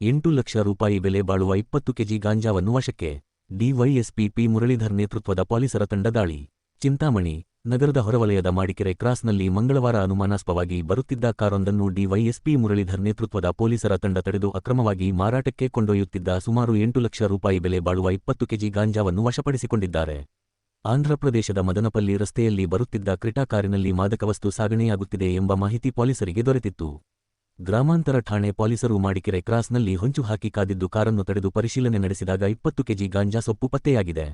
8 ಲಕ್ಷ ರೂಪಾಯಿ ಬೆಲೆ ಬಾಳುವ 20 ಕೆಜಿ ಗಾಂಜಾವನ್ನು ವಶಕ್ಕೆ. ಡಿವೈಎಸ್ಪಿ ಪಿ ಮುರಳೀಧರ್ ನೇತೃತ್ವದ ಪೊಲೀಸರ ತಂಡ ದಾಳಿ. ಚಿಂತಾಮಣಿ ನಗರದ ಹೊರವಲಯದ ಮಾಡಿಕೆರೆ ಕ್ರಾಸ್ನಲ್ಲಿ ಮಂಗಳವಾರ ಅನುಮಾನಾಸ್ಪದವಾಗಿ ಬರುತ್ತಿದ್ದ ಕಾರೊಂದನ್ನು ಡಿವೈಎಸ್ಪಿ ಮುರಳೀಧರ್ ನೇತೃತ್ವದ ಪೊಲೀಸರ ತಂಡ ತಡೆದು ಅಕ್ರಮವಾಗಿ ಮಾರಾಟಕ್ಕೆ ಕೊಂಡೊಯ್ಯುತ್ತಿದ್ದ ಸುಮಾರು 8 ಲಕ್ಷ ರೂಪಾಯಿ ಬೆಲೆ ಬಾಳುವ 20 ಕೆಜಿ ಗಾಂಜಾವನ್ನು ವಶಪಡಿಸಿಕೊಂಡಿದ್ದಾರೆ. ಆಂಧ್ರಪ್ರದೇಶದ ಮದನಪಲ್ಲಿ ರಸ್ತೆಯಲ್ಲಿ ಬರುತ್ತಿದ್ದ ಕ್ರೆಟಾ ಕಾರಿನಲ್ಲಿ ಮಾದಕವಸ್ತು ಸಾಗಣೆಯಾಗುತ್ತಿದೆ ಎಂಬ ಮಾಹಿತಿ ಪೊಲೀಸರಿಗೆ ದೊರೆತಿತ್ತು. ಗ್ರಾಮಾಂತರ ಠಾಣೆ ಪೊಲೀಸರು ಮಾಡಿಕೆರೆ ಕ್ರಾಸ್ನಲ್ಲಿ ಹೊಂಚು ಹಾಕಿ ಕಾದಿದ್ದು ಕಾರನ್ನು ತಡೆದು ಪರಿಶೀಲನೆ ನಡೆಸಿದಾಗ 20 ಕೆಜಿ ಗಾಂಜಾ ಸೊಪ್ಪು ಪತ್ತೆಯಾಗಿದೆ.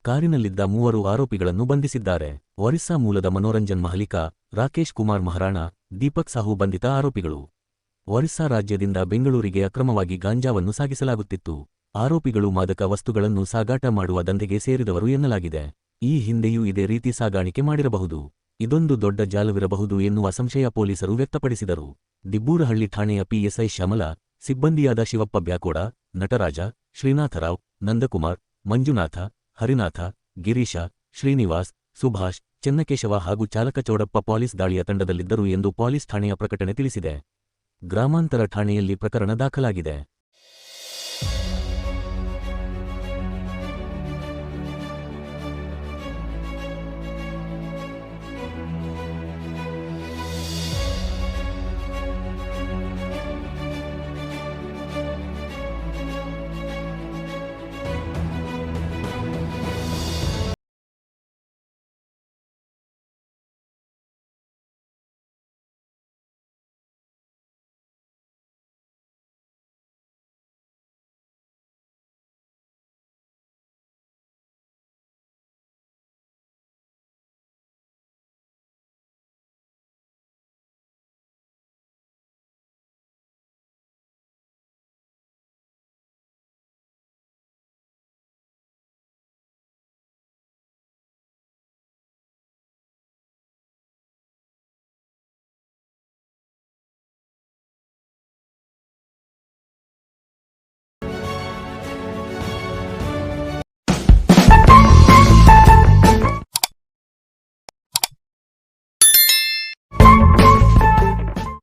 ಕಾರಿನಲ್ಲಿದ್ದ 3 ಆರೋಪಿಗಳನ್ನು ಬಂಧಿಸಿದ್ದಾರೆ. ಒರಿಸ್ಸಾ ಮೂಲದ ಮನೋರಂಜನ್ ಮಹಲಿಕಾ, ರಾಕೇಶ್ ಕುಮಾರ್ ಮಹಾರಾಣ, ದೀಪಕ್ ಸಾಹು ಬಂಧಿತ ಆರೋಪಿಗಳು. ಒರಿಸ್ಸಾ ರಾಜ್ಯದಿಂದ ಬೆಂಗಳೂರಿಗೆ ಅಕ್ರಮವಾಗಿ ಗಾಂಜಾವನ್ನು ಸಾಗಿಸಲಾಗುತ್ತಿತ್ತು. ಆರೋಪಿಗಳು ಮಾದಕ ವಸ್ತುಗಳನ್ನು ಸಾಗಾಟ ಮಾಡುವ ದಂಧೆಗೆ ಸೇರಿದವರು ಎನ್ನಲಾಗಿದೆ. ಈ ಹಿಂದೆಯೂ ಇದೇ ರೀತಿ ಸಾಗಾಣಿಕೆ ಮಾಡಿರಬಹುದು. ಇದೊಂದು ದೊಡ್ಡ ಜಾಲವಿರಬಹುದು ಎನ್ನುವ ಸಂಶಯ ಪೊಲೀಸರು ವ್ಯಕ್ತಪಡಿಸಿದರು. ದಿಬ್ಬೂರಹಳ್ಳಿ ಠಾಣೆಯ ಪಿಎಸ್ಐ ಶ್ಯಾಮಲ, ಸಿಬ್ಬಂದಿಯಾದ ಶಿವಪ್ಪ ಬ್ಯಾಕೋಡ, ನಟರಾಜ, ಶ್ರೀನಾಥರಾವ್, ನಂದಕುಮಾರ್, ಮಂಜುನಾಥ, ಹರಿನಾಥ, ಗಿರೀಶ, ಶ್ರೀನಿವಾಸ್, ಸುಭಾಷ್, ಚೆನ್ನಕೇಶವ ಹಾಗೂ ಚಾಲಕ ಚೌಡಪ್ಪ ಪೊಲೀಸ್ ದಾಳಿಯ ತಂಡದಲ್ಲಿದ್ದರು ಎಂದು ಪೊಲೀಸ್ ಠಾಣೆಯ ಪ್ರಕಟಣೆ ತಿಳಿಸಿದೆ. ಗ್ರಾಮಾಂತರ ಠಾಣೆಯಲ್ಲಿ ಪ್ರಕರಣ ದಾಖಲಾಗಿದೆ.